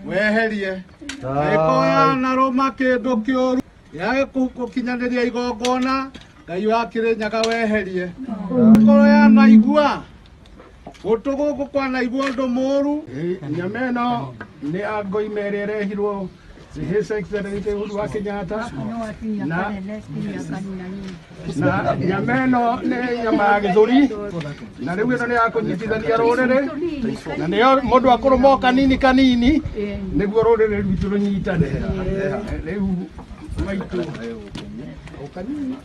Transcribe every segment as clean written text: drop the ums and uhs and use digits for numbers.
weherie ikoya na roma kindu kiuru ya kukinyanĩria igongona Ngai wa Kĩrĩnyaga weherie ngoro ya naigua gutu guku kwa naigua undu muru nyama ĩno nĩ angoi merĩ ĩrehirwo His Excellency Uhuru wa Kenyatta na nyama ĩno nĩ nyama ya gĩthũri na rĩu ĩno nĩ ya kũnyitithania rũrĩrĩ na nĩyo mũndũ akũrũma kanini kanini nĩguo rũrĩrĩ rwitũ rũnyitane rĩu maitũ kanini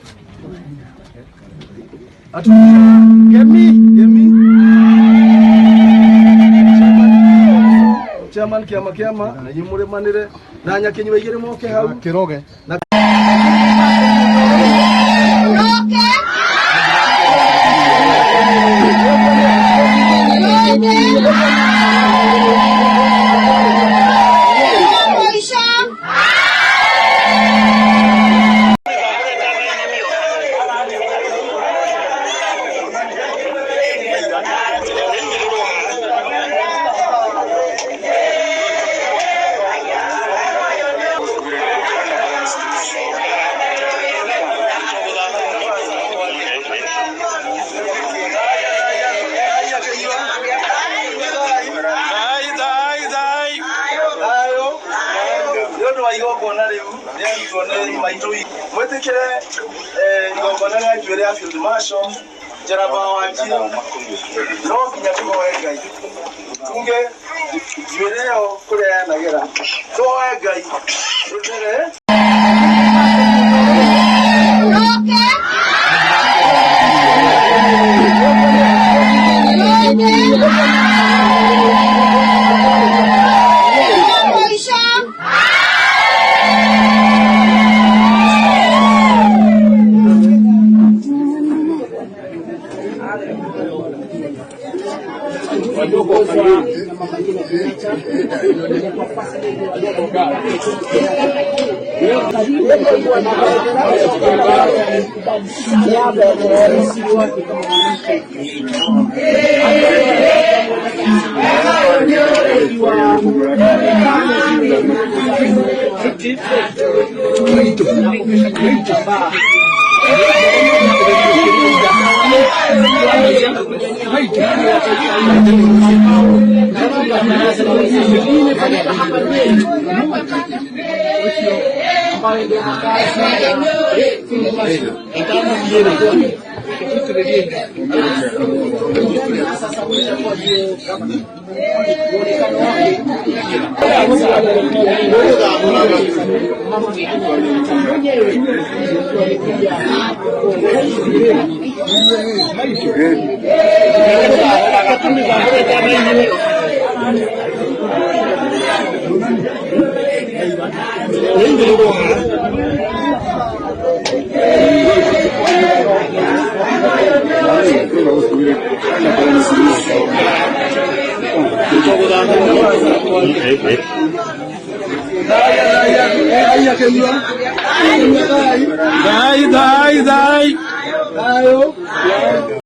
Gemi Chairman kiama na nyimure manire na nyakinywa igire moke hau kiroge na igongona riu rĩarutwo maitũ mwĩtĩkĩre igongona rĩa njuĩrĩ ya Field Marshal Njaramba Wanjiru no nginya tũhoe Ngai tuge njuĩrĩ ĩyo kũrĩa yanagĩra tũhoe Ngai rũtere Dai